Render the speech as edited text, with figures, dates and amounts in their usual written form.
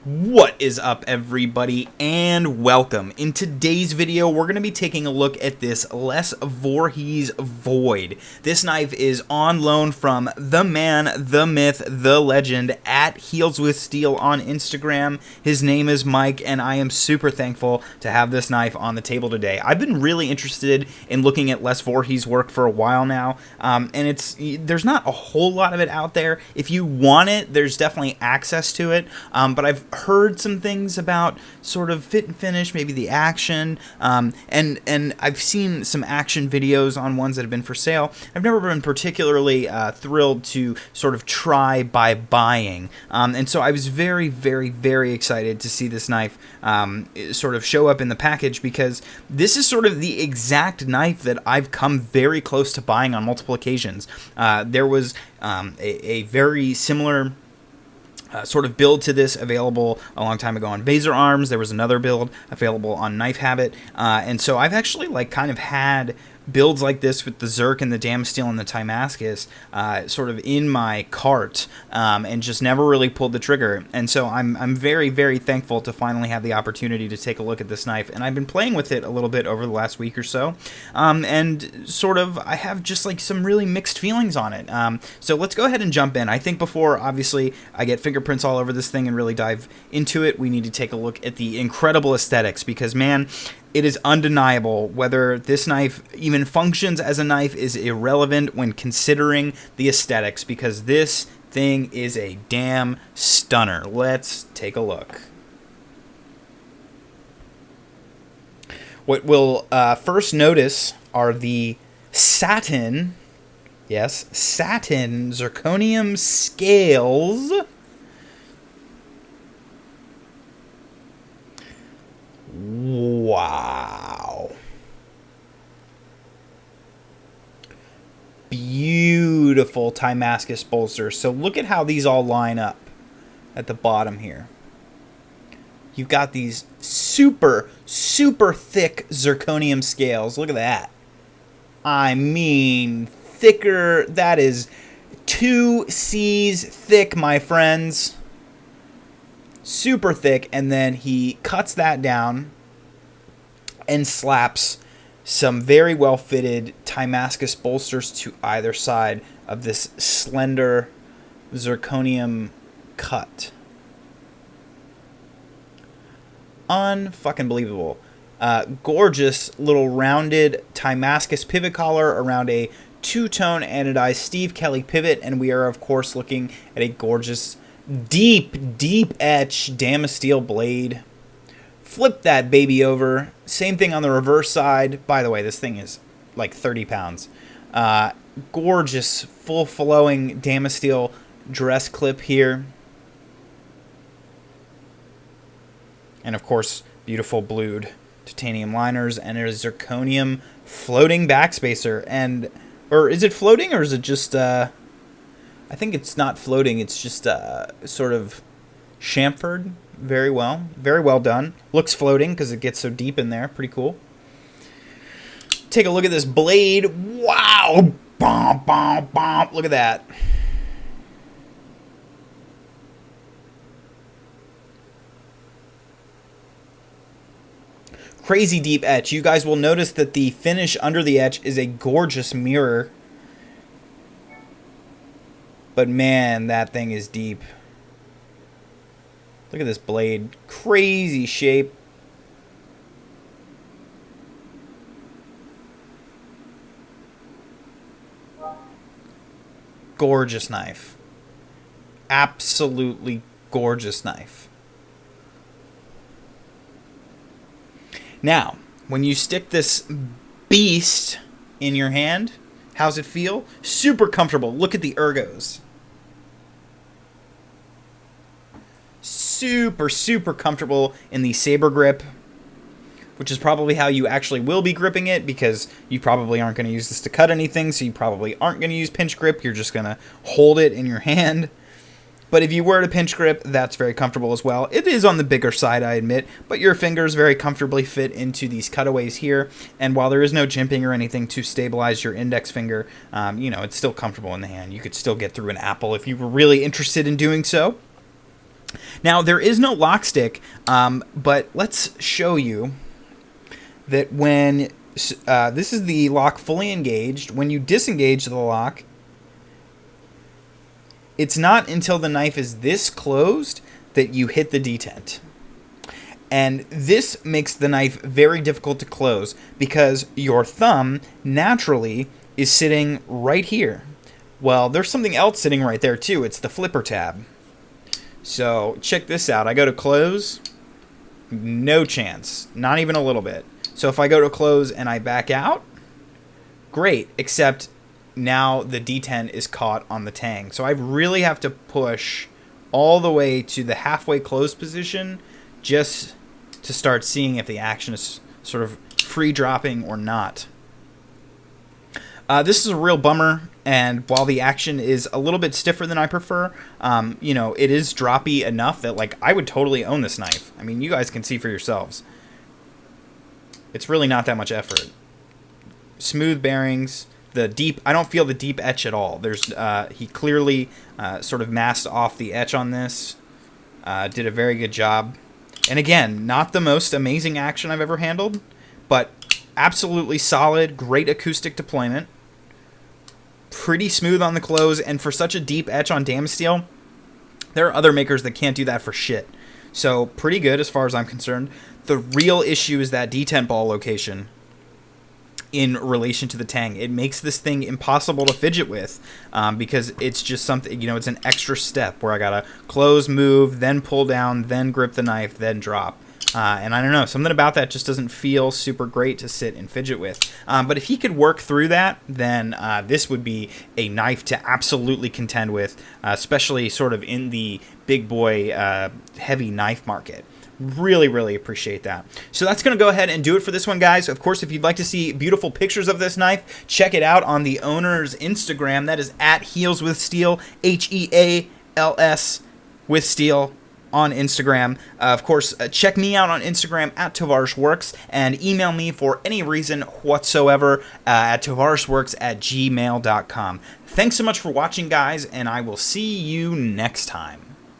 What is up, everybody, and welcome. In today's video, we're going to be taking a look at this Les Voorhies Void. This knife is on loan from the man, the myth, the legend at Heels with Steel on Instagram. His name is Mike, and I am super thankful to have this knife on the table today. I've been really interested in looking at Les Voorhies' work for a while now, and there's not a whole lot of it out there. If you want it, there's definitely access to it, but I've heard some things about sort of fit and finish, maybe the action, and I've seen some action videos on ones that have been for sale. I've never been particularly thrilled to sort of try by buying, and so I was very, very, very excited to see this knife sort of show up in the package, because this is sort of the exact knife that I've come very close to buying on multiple occasions. There was a very similar sort of build to this available a long time ago on Vaser Arms. There was another build available on Knife Habit, and so I've actually kind of had builds like this with the Zerk and the Damasteel and the Timascus sort of in my cart, and just never really pulled the trigger. And so I'm very, very thankful to finally have the opportunity to take a look at this knife, and I've been playing with it a little bit over the last week or so, and sort of I have just some really mixed feelings on it. So let's go ahead and jump in. I think before obviously I get fingerprints all over this thing and really dive into it, we need to take a look at the incredible aesthetics, because man, it is undeniable. Whether this knife even functions as a knife is irrelevant when considering the aesthetics, because this thing is a damn stunner. Let's take a look. What we'll first notice are the satin, yes, satin zirconium scales. Wow. Beautiful Timascus bolsters. So look at how these all line up at the bottom here. You've got these super, super thick zirconium scales. Look at that. I mean, thicker. That is 2 C's thick, my friends. Super thick, and then he cuts that down and slaps some very well fitted Timascus bolsters to either side of this slender zirconium cut. Unfucking believable. Gorgeous little rounded Timascus pivot collar around a two-tone anodized Steve Kelly pivot, and we are of course looking at a gorgeous deep etch Damasteel blade. Flip that baby over. Same thing on the reverse side. By the way, this thing is like 30 pounds. Gorgeous full flowing Damasteel dress clip here. And of course, beautiful blued titanium liners and a zirconium floating backspacer. And, or is it floating, or is it just I think it's not floating, it's just sort of chamfered very well done. Looks floating because it gets so deep in there. Pretty cool. Take a look at this blade. Wow! Bom, bom, bom. Look at that. Crazy deep etch. You guys will notice that the finish under the etch is a gorgeous mirror. But man, that thing is deep. Look at this blade. Crazy shape. Gorgeous knife. Absolutely gorgeous knife. Now, when you stick this beast in your hand, how's it feel? Super comfortable. Look at the ergos. Super, super comfortable in the saber grip, which is probably how you actually will be gripping it, because you probably aren't going to use this to cut anything, so you probably aren't going to use pinch grip. You're just going to hold it in your hand. But if you were to pinch grip, that's very comfortable as well. It is on the bigger side, I admit, but your fingers very comfortably fit into these cutaways here. And while there is no jimping or anything to stabilize your index finger, you know, it's still comfortable in the hand. You could still get through an apple if you were really interested in doing so. Now, there is no lock stick, but let's show you that when this is the lock fully engaged. When you disengage the lock, it's not until the knife is this closed that you hit the detent. And this makes the knife very difficult to close because your thumb naturally is sitting right here. Well, there's something else sitting right there too. It's the flipper tab. So check this out. I go to close, no chance, not even a little bit. So if I go to close and I back out, great, except now the detent is caught on the tang. So I really have to push all the way to the halfway closed position just to start seeing if the action is sort of free dropping or not. This is a real bummer, and while the action is a little bit stiffer than I prefer, you know, it is droppy enough that, like, I would totally own this knife. I mean, you guys can see for yourselves. It's really not that much effort. Smooth bearings, the deep, I don't feel the deep etch at all. There's, he clearly sort of masked off the etch on this, did a very good job. And again, not the most amazing action I've ever handled, but absolutely solid, great acoustic deployment. Pretty smooth on the close, and for such a deep etch on damage steel, there are other makers that can't do that for shit. So pretty good as far as I'm concerned. The real issue is that detent ball location in relation to the tang. It makes this thing impossible to fidget with because it's just something, you know, it's an extra step where I gotta close, move, then pull down, then grip the knife, then drop. And I don't know, something about that just doesn't feel super great to sit and fidget with. But if he could work through that, then this would be a knife to absolutely contend with, especially sort of in the big boy heavy knife market. Really, really appreciate that. So that's going to go ahead and do it for this one, guys. Of course, if you'd like to see beautiful pictures of this knife, check it out on the owner's Instagram. That is at healswithsteel, HEALS with steel on Instagram. Of course, check me out on Instagram at tovarishworks and email me for any reason whatsoever at tovarishworks@gmail.com. Thanks so much for watching, guys, and I will see you next time.